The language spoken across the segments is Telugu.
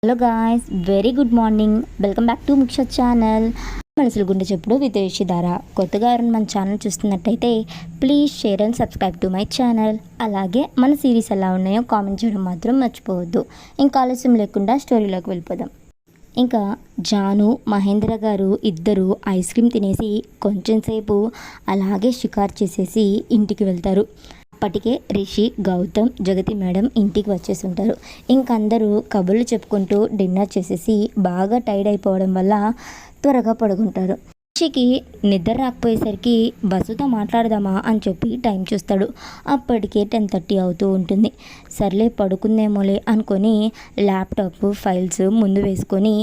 Hello guys, very good morning. Welcome back to Muksha channel. మనసులు గుండె చెప్పుడు విత్ ధార. కొత్తగా ఎవరైనా మన ఛానల్ చూస్తున్నట్టయితే please share and subscribe to my channel. అలాగే మన సిరీస్ ఎలా ఉన్నాయో కామెంట్ చేయడం మాత్రం మర్చిపోవద్దు. ఇంకా ఆలస్యం లేకుండా స్టోరీలోకి వెళ్ళిపోదాం. ఇంకా జాను మహేంద్ర గారు ఇద్దరు ఐస్ క్రీమ్ తినేసి కొంచెం సేపు అలాగే షికారు చేసేసి ఇంటికి వెళ్తారు. అప్పటికే రిషి, గౌతమ్, జగతి మేడం ఇంటికి వచ్చేసి ఉంటారు. ఇంకందరూ కబుర్లు చెప్పుకుంటూ డిన్నర్ చేసేసి బాగా టైర్డ్ అయిపోవడం వల్ల త్వరగా పడుకుంటారు. రిషికి నిద్ర రాకపోయేసరికి బస్సుతో మాట్లాడదామా అని చెప్పి టైం చూస్తాడు. అప్పటికే 10:30 అవుతూ ఉంటుంది. సర్లే పడుకుందేమోలే అనుకొని ల్యాప్టాప్ ఫైల్స్ ముందు వేసుకొని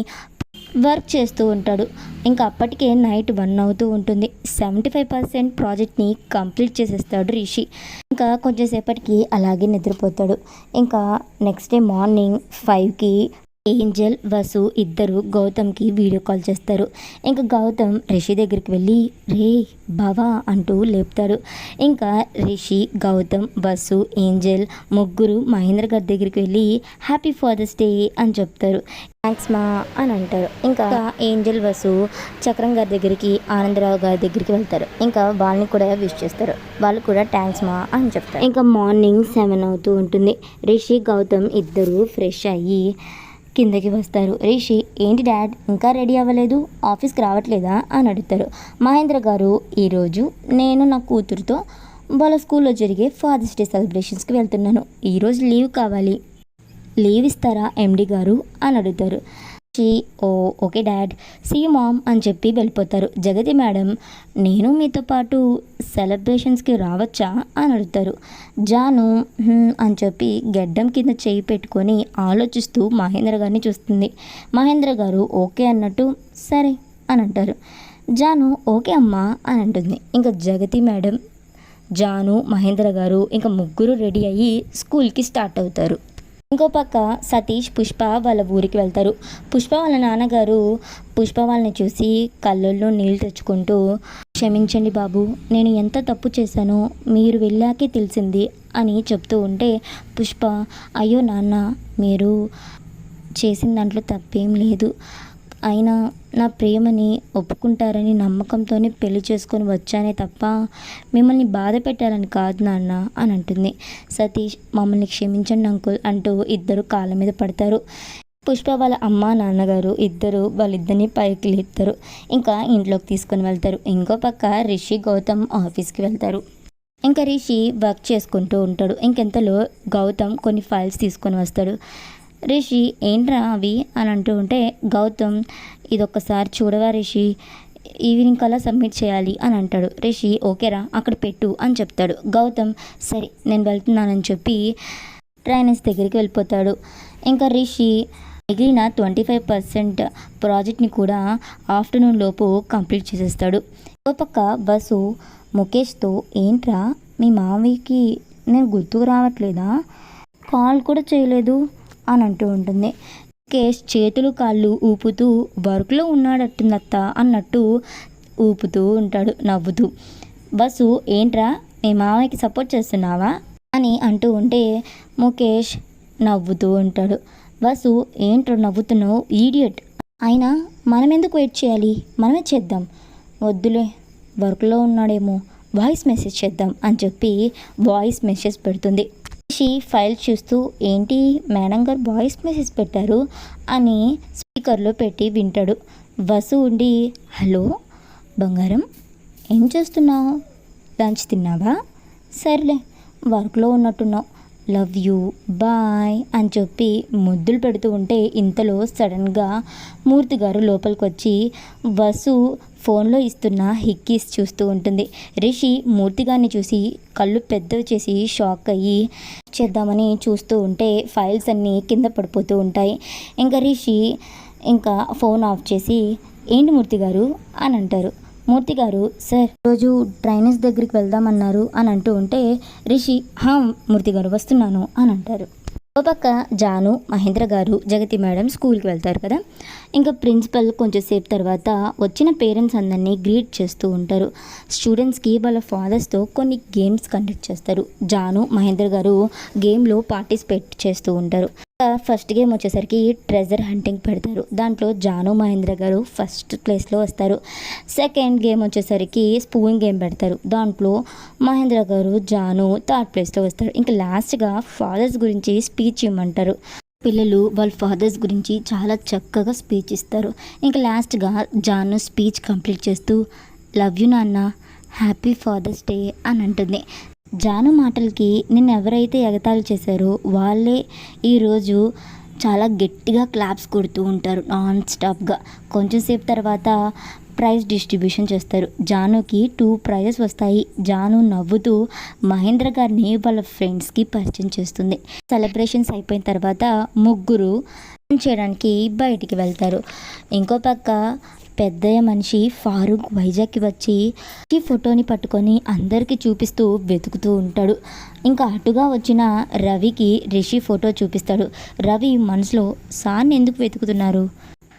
వర్క్ చేస్తూ ఉంటాడు. ఇంకా అప్పటికే నైట్ 1 అవుతూ ఉంటుంది. 75% ప్రాజెక్ట్ని కంప్లీట్ చేసేస్తాడు రిషి. ఇంకా కొంచెంసేపటికి అలాగే నిద్రపోతాడు. ఇంకా నెక్స్ట్ డే మార్నింగ్ 5కి ఏంజల్, వసు ఇద్దరు గౌతమ్కి వీడియో కాల్ చేస్తారు. ఇంకా గౌతమ్ రిషి దగ్గరికి వెళ్ళి రే బావా అంటూ లేపుతాడు. ఇంకా రిషి, గౌతమ్, వసు, ఏంజల్ ముగ్గురు మహేంద్ర గారి దగ్గరికి వెళ్ళి హ్యాపీ ఫాదర్స్ డే అని చెప్తారు. థ్యాంక్స్ మా అని అంటారు. ఇంకా ఏంజల్, వసు చక్రం గారి దగ్గరికి, ఆనందరావు గారి దగ్గరికి వెళ్తారు. ఇంకా వాళ్ళని కూడా విష్ చేస్తారు. వాళ్ళు కూడా థ్యాంక్స్ మా అని చెప్తారు. ఇంకా మార్నింగ్ 7 అవుతూ ఉంటుంది. రిషి, గౌతమ్ ఇద్దరు ఫ్రెష్ అయ్యి కిందకి వస్తారు. రిషి, ఏంటి డాడ్ ఇంకా రెడీ అవ్వలేదు, ఆఫీస్కి రావట్లేదా అని అడుగుతారు. మహేంద్ర గారు, ఈరోజు నేను నా కూతురుతో వాళ్ళ స్కూల్లో జరిగే ఫాదర్స్ డే సెలబ్రేషన్స్కి వెళ్తున్నాను, ఈరోజు లీవ్ కావాలి, లీవ్ ఇస్తారా ఎండి గారు అని అడుగుతారు. ఓ ఓకే డాడ్, సీ మామ్ అని చెప్పి వెళ్ళిపోతారు. జగతి మేడం, నేను మీతో పాటు సెలబ్రేషన్స్కి రావచ్చా అని అడుగుతారు. జాను అని చెప్పి గెడ్డం కింద చేయి పెట్టుకొని ఆలోచిస్తూ మహేంద్ర గారిని చూస్తుంది. మహేంద్ర గారు ఓకే అన్నట్టు సరే అని అంటారు. జాను ఓకే అమ్మా అని అంటుంది. ఇంకా జగతి మేడం, జాను, మహేంద్ర గారు ఇంకా ముగ్గురు రెడీ అయ్యి స్కూల్కి స్టార్ట్ అవుతారు. ఇంకో పక్క సతీష్, పుష్ప వాళ్ళ ఊరికి వెళ్తారు. పుష్ప వాళ్ళ నాన్నగారు పుష్ప వాళ్ళని చూసి కళ్ళల్లో నీళ్ళు తెచ్చుకుంటూ క్షమించండి బాబు, నేను ఎంత తప్పు చేశానో మీరు వెళ్ళాకే తెలిసింది అని చెప్తూ ఉంటే పుష్ప, అయ్యో నాన్న, మీరు చేసిన దాంట్లో తప్పేం లేదు, అయినా నా ప్రేమని ఒప్పుకుంటారని నమ్మకంతోనే పెళ్లి చేసుకొని వచ్చానే తప్ప మిమ్మల్ని బాధ పెట్టాలని కాదు నాన్న అని అంటుంది. సతీష్, మమ్మల్ని క్షమించండి అంకుల్ అంటూ ఇద్దరు కాళ్ళ మీద పడతారు. పుష్ప వాళ్ళ అమ్మ, నాన్నగారు ఇద్దరు వాళ్ళిద్దరిని పైకి లేపుతారు. ఇంకా ఇంట్లోకి తీసుకొని వెళ్తారు. ఇంకో పక్క రిషి, గౌతమ్ ఆఫీస్కి వెళ్తారు. ఇంకా రిషి వర్క్ చేసుకుంటూ ఉంటాడు. ఇంకెంతలో గౌతమ్ కొన్ని ఫైల్స్ తీసుకొని వస్తాడు. రిషి, ఏంట్రా అవి అని అంటూ ఉంటే గౌతమ్, ఇదొక్కసారి చూడవా రిషి, ఈవినింగ్ కల్లా సబ్మిట్ చేయాలి అని అంటాడు. రిషి, ఓకేరా అక్కడ పెట్టు అని చెప్తాడు. గౌతమ్, సరే నేను వెళ్తున్నానని చెప్పి ట్రైనర్స్ దగ్గరికి వెళ్ళిపోతాడు. ఇంకా రిషి మిగిలిన 25% ప్రాజెక్ట్ని కూడా ఆఫ్టర్నూన్ లోపు కంప్లీట్ చేసేస్తాడు. ఒక పక్క బస్సు ముఖేష్తో, ఏంట్రా మీ మామయ్యకి నేను గుర్తుకు రావట్లేదా, కాల్ కూడా చేయలేదు అని అంటూ ఉంటుంది. ముఖేష్ చేతులు కాళ్ళు ఊపుతూ వర్క్లో ఉన్నాడట్టుందత్త అన్నట్టు ఊపుతూ ఉంటాడు నవ్వుతూ. బస్సు, ఏంట్రా మీ మామయ్యకి సపోర్ట్ చేస్తున్నావా అని అంటూ ఉంటే ముఖేష్ నవ్వుతూ ఉంటాడు. బస్సు, ఏంట్రా నవ్వుతున్నావు ఈడియట్, అయినా మనం ఎందుకు వెయిట్ చేయాలి, మనమే చేద్దాం, వద్దులే వర్క్లో ఉన్నాడేమో, వాయిస్ మెసేజ్ చేద్దాం అని చెప్పి వాయిస్ మెసేజ్ పెడుతుంది. రిషి ఫైల్ చూస్తూ, ఏంటి మేడం గారు వాయిస్ మెసేజ్ పెట్టారు అని స్పీకర్లో పెట్టి వింటాడు. వసు ఉండి, హలో బంగారం, ఏం చేస్తున్నావు, లంచ్ తిన్నావా, సర్లే వర్క్లో ఉన్నట్టున్నావు, లవ్ యూ బాయ్ అని చెప్పి ముద్దులు పెడుతూ ఉంటే ఇంతలో సడన్గా మూర్తి గారు లోపలికి వచ్చి వసు ఫోన్లో ఇస్తున్న హిక్కీస్ చూస్తూ ఉంటుంది. రిషి మూర్తి గారిని చూసి కళ్ళు పెద్దవి చేసి షాక్ అయ్యి చేద్దామని చూస్తూ ఉంటే ఫైల్స్ అన్నీ కింద పడిపోతూ ఉంటాయి. ఇంకా రిషి ఇంకా ఫోన్ ఆఫ్ చేసి, ఏంటి మూర్తి గారు అని అంటారు. మూర్తి గారు, సార్ రోజు ట్రైనర్స్ దగ్గరికి వెళ్దామన్నారు అని అంటూ ఉంటే రిషి, మూర్తి గారు వస్తున్నాను అని అంటారు. ఒక పక్క జాను, మహేంద్ర గారు, జగతి మేడం స్కూల్కి వెళ్తారు కదా. ఇంకా ప్రిన్సిపల్ కొంచెంసేపు తర్వాత వచ్చిన పేరెంట్స్ అందరినీ గ్రీట్ చేస్తూ ఉంటారు. స్టూడెంట్స్కి వాళ్ళ ఫాదర్స్తో కొన్ని గేమ్స్ కండక్ట్ చేస్తారు. జాను, మహేంద్ర గారు గేమ్లో పార్టిసిపేట్ చేస్తూ ఉంటారు. ఫస్ట్ గేమ్ వచ్చేసరికి ట్రెజర్ హంటింగ్ పెడతారు. దాంట్లో జాను మహేంద్ర గారు ఫస్ట్ ప్లేస్లో వస్తారు. సెకండ్ గేమ్ వచ్చేసరికి స్పూన్ గేమ్ పెడతారు. దాంట్లో మహేంద్ర గారు జాను థర్డ్ ప్లేస్లో వస్తారు. ఇంకా లాస్ట్గా ఫాదర్స్ గురించి స్పీచ్ ఇవ్వమంటారు. పిల్లలు వాళ్ళ ఫాదర్స్ గురించి చాలా చక్కగా స్పీచ్ ఇస్తారు. ఇంకా లాస్ట్గా జాను స్పీచ్ కంప్లీట్ చేస్తూ లవ్ యూ నాన్న, హ్యాపీ ఫాదర్స్ డే అని అంటుంది. జాను మాటలకి నిన్ను ఎవరైతే ఎగతాళి చేశారో వాళ్ళే ఈరోజు చాలా గట్టిగా క్లాప్స్ కొడుతూ ఉంటారు నాన్ స్టాప్గా. కొంచెంసేపు తర్వాత ప్రైజ్ డిస్ట్రిబ్యూషన్ చేస్తారు. జానుకి 2 ప్రైజెస్ వస్తాయి. జాను నవ్వుతూ మహేంద్ర గారిని వాళ్ళ ఫ్రెండ్స్కి పరిచయం చేస్తుంది. సెలబ్రేషన్స్ అయిపోయిన తర్వాత ముగ్గురు చేయడానికి బయటికి వెళ్తారు. ఇంకో పక్క పెద్దయ్య మనిషి ఫారూక్ వైజాగ్కి వచ్చి ఈ ఫోటోని పట్టుకొని అందరికీ చూపిస్తూ వెతుకుతూ ఉంటాడు. ఇంకా అటుగా వచ్చిన రవికి రిషి ఫోటో చూపిస్తాడు. రవి మనసులో సార్ని ఎందుకు వెతుకుతున్నారు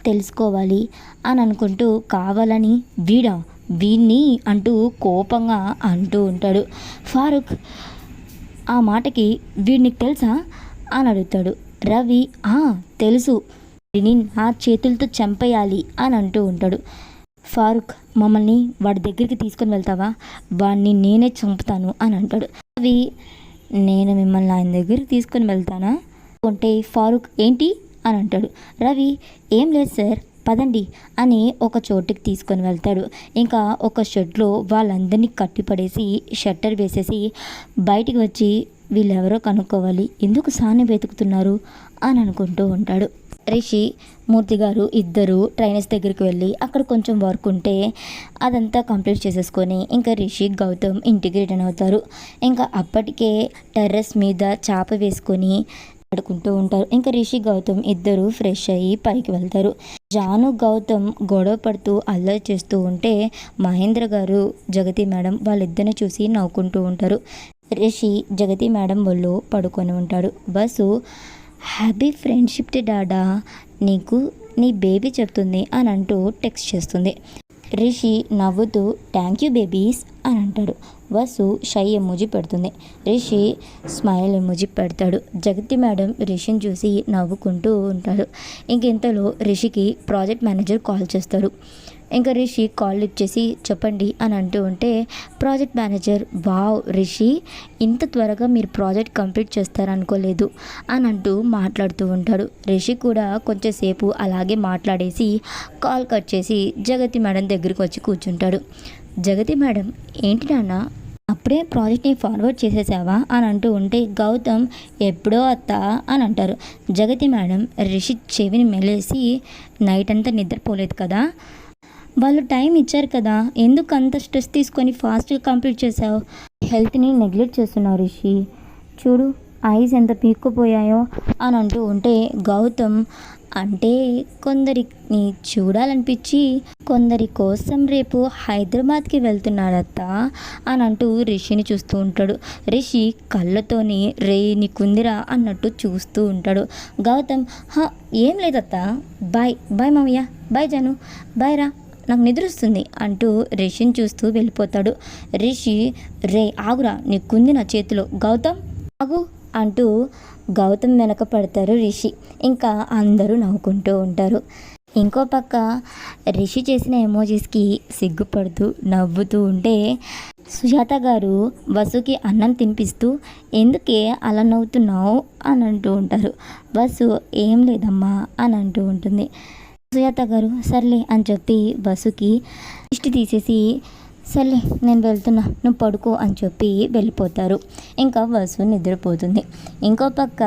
తెలుసుకోవాలి అని అనుకుంటూ కావాలని వీడిని అంటూ కోపంగా అంటూ ఉంటాడు. ఫారూక్ ఆ మాటకి వీడిని తెలుసా అని అడుగుతాడు. రవి తెలుసు, వీడిని నా చేతులతో చంపేయాలి అని అంటూ ఉంటాడు. ఫారూక్ మమ్మల్ని వాడి దగ్గరికి తీసుకొని వెళ్తావా, వాడిని నేనే చంపుతాను అని అంటాడు. రవి నేను మిమ్మల్ని ఆయన దగ్గరికి తీసుకొని వెళ్తానా అంటే ఫారూక్ ఏంటి అని అంటాడు. రవి ఏం లేదు సార్ పదండి అని ఒక చోటుకి తీసుకొని వెళ్తాడు. ఇంకా ఒక షెడ్లో వాళ్ళందరినీ కట్టిపడేసి షట్టర్ వేసేసి బయటికి వచ్చి వీళ్ళెవరో కనుక్కోవాలి, ఎందుకు సాన్ని వెతుకుతున్నారు అని అనుకుంటూ ఉంటాడు. రిషి మూర్తి గారు ఇద్దరు ట్రైనర్స్ దగ్గరికి వెళ్ళి అక్కడ కొంచెం వర్క్ ఉంటే అదంతా కంప్లీట్ చేసేసుకొని ఇంకా రిషి గౌతమ్ ఇంటికి రిటర్న్ అవుతారు. ఇంకా అప్పటికే టెర్రస్ మీద చాప వేసుకొని ఆడుకుంటూ ఉంటారు. ఇంకా రిషి గౌతమ్ ఇద్దరు ఫ్రెష్ అయ్యి పైకి వెళ్తారు. జాను గౌతమ్ గొడవ పడుతూ అల్లరి చేస్తూ ఉంటే మహేంద్ర గారు జగతి మేడం వాళ్ళిద్దరిని చూసి నవ్వుకుంటూ ఉంటారు. రిషి జగతి మేడం వాళ్ళు పడుకొని ఉంటాడు. బస్సు హ్యాపీ ఫ్రెండ్షిప్ డే డాడా, నీకు నీ బేబీ చెప్తుంది అని అంటూ టెక్స్ట్ చేస్తుంది. రిషి నవ్వుతూ థ్యాంక్ యూ బేబీస్ అని అంటాడు. వసు షై ఎమోజీ పెడుతుంది. రిషి స్మైల్ ఎమోజీ పెడతాడు. జగతి మేడం రిషిని చూసి నవ్వుకుంటూ ఉంటాడు. ఇంతలో రిషికి ప్రాజెక్ట్ మేనేజర్ కాల్ చేస్తారు. ఇంకా రిషి కాల్ లిఫ్ట్ చేసి చెప్పండి అని అంటూ ఉంటే ప్రాజెక్ట్ మేనేజర్ వావ్ రిషి, ఇంత త్వరగా మీరు ప్రాజెక్ట్ కంప్లీట్ చేస్తారనుకోలేదు అని అంటూ మాట్లాడుతూ ఉంటాడు. రిషి కూడా కొంచెంసేపు అలాగే మాట్లాడేసి కాల్ కట్ చేసి జగతి మేడం దగ్గరికి వచ్చి కూర్చుంటాడు. జగతి మేడం ఏంటి నాన్న అప్పుడే ప్రాజెక్ట్ని ఫార్వర్డ్ చేసేసావా అని అంటూ ఉంటే గౌతమ్ ఎప్పుడో అత్త అని అంటారు. జగతి మేడం రిషి చెవిని మెలేసి నైట్ అంతా నిద్రపోలేదు కదా, వాళ్ళు టైం ఇచ్చారు కదా, ఎందుకు అంత స్ట్రెస్ తీసుకొని ఫాస్ట్గా కంప్లీట్ చేసావు, హెల్త్ని నెగ్లెక్ట్ చేస్తున్నావు రిషి, చూడు ఐస్ ఎంత పీక్కుపోయాయో అని అంటూ ఉంటే గౌతమ్ అంటే కొందరిని చూడాలనిపించి కొందరి కోసం రేపు హైదరాబాద్కి వెళ్తున్నాడత్త అని అంటూ రిషిని చూస్తూ ఉంటాడు. రిషి కళ్ళతోని రే నీకుందిరా అన్నట్టు చూస్తూ ఉంటాడు. గౌతమ్ ఏం లేదత్త, బాయ్ బాయ్ మామయ్య, బాయ్ జాను, బాయ్ రా, నాకు నిద్ర వస్తుంది అంటూ రిషిని చూస్తూ వెళ్ళిపోతాడు. రిషి రే ఆగురా, నీకుంది నా చేతిలో, గౌతమ్ ఆగు అంటూ గౌతమ్ వెనక పడతారు రిషి. ఇంకా అందరూ నవ్వుకుంటూ ఉంటారు. ఇంకో పక్క రిషి చేసిన ఎమోజీస్కి సిగ్గుపడుతూ నవ్వుతూ ఉంటే సుజాత గారు వసుకి అన్నం తినిపిస్తూ ఎందుకే అలా నవ్వుతున్నావు అని అంటూ ఉంటారు. వసు ఏం లేదమ్మా అని అంటూ ఉంటుంది. సుజాత గారు సర్లే అని చెప్పి వసుకి దిష్టి తీసేసి సర్లే నేను వెళ్తున్నా నువ్వు పడుకో అని చెప్పి వెళ్ళిపోతారు. ఇంకా వసు నిద్రపోతుంది. ఇంకో పక్క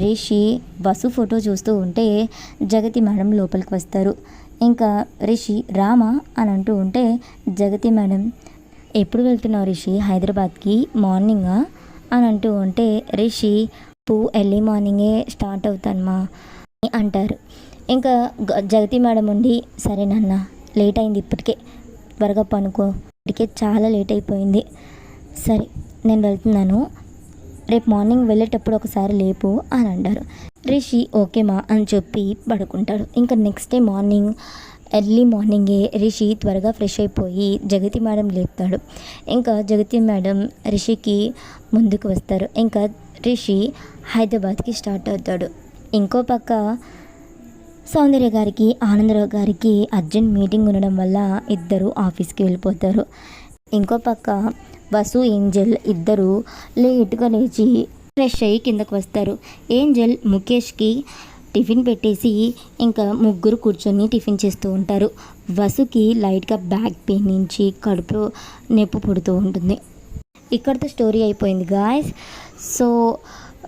రిషి వసు ఫోటో చూస్తూ ఉంటే జగతి మేడం లోపలికి వస్తారు. ఇంకా రిషి రామా అని అంటూ ఉంటే జగతి మేడం ఎప్పుడు వెళ్తున్నావు రిషి హైదరాబాద్కి, మార్నింగా అని అంటూ ఉంటే రిషి ఎర్లీ మార్నింగే స్టార్ట్ అవుతానమ్మా అంటారు. ఇంకా జగతి మేడం ఉండి సరే నాన్న లేట్ అయింది ఇప్పటికే, త్వరగా పనుకో, ఇప్పటికే చాలా లేట్ అయిపోయింది, సరే నేను వెళ్తున్నాను, రేపు మార్నింగ్ వెళ్ళేటప్పుడు ఒకసారి లేపు అని అంటారు. రిషి ఓకేమా అని చెప్పి పడుకుంటాడు. ఇంకా నెక్స్ట్ డే మార్నింగ్ ఎర్లీ మార్నింగే రిషి త్వరగా ఫ్రెష్ అయిపోయి జగతి మేడం లేపుతాడు. ఇంకా జగతి మేడం రిషికి ముందుకు వస్తారు. ఇంకా రిషి హైదరాబాద్కి స్టార్ట్ అవుతాడు. ఇంకో పక్క సౌందర్య గారికి ఆనందరావు గారికి అర్జెంట్ మీటింగ్ ఉండడం వల్ల ఇద్దరు ఆఫీస్కి వెళ్ళిపోతారు. ఇంకో పక్క వసు ఏంజల్ ఇద్దరు లేట్గా లేచి ఫ్రెష్ అయ్యి కిందకు వస్తారు. ఏంజల్ ముఖేష్కి టిఫిన్ పెట్టేసి ఇంకా ముగ్గురు కూర్చొని టిఫిన్ చేస్తూ ఉంటారు. వసుకి లైట్గా బ్యాక్ పెయిన్ నుంచి కడుపు నొప్పి పుడుతూ ఉంటుంది. ఇక్కడితో స్టోరీ అయిపోయింది గాయస్. సో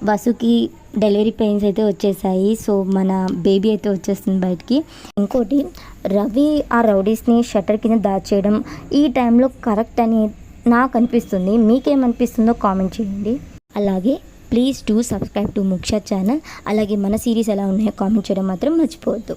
వసుకి డెలివరీ పెయిన్స్ అయితే వచ్చేసాయి. సో మన బేబీ అయితే వచ్చేస్తుంది బయటికి. ఇంకోటి, రవి ఆ రౌడీస్ని షట్టర్ కింద దాచేయడం ఈ టైంలో కరెక్ట్ అని నాకు అనిపిస్తుంది. మీకేమనిపిస్తుందో కామెంట్ చేయండి. అలాగే please do subscribe to Muksha channel. అలాగే మన సిరీస్ ఎలా ఉన్నాయో కామెంట్ చేయడం మాత్రం మర్చిపోవద్దు.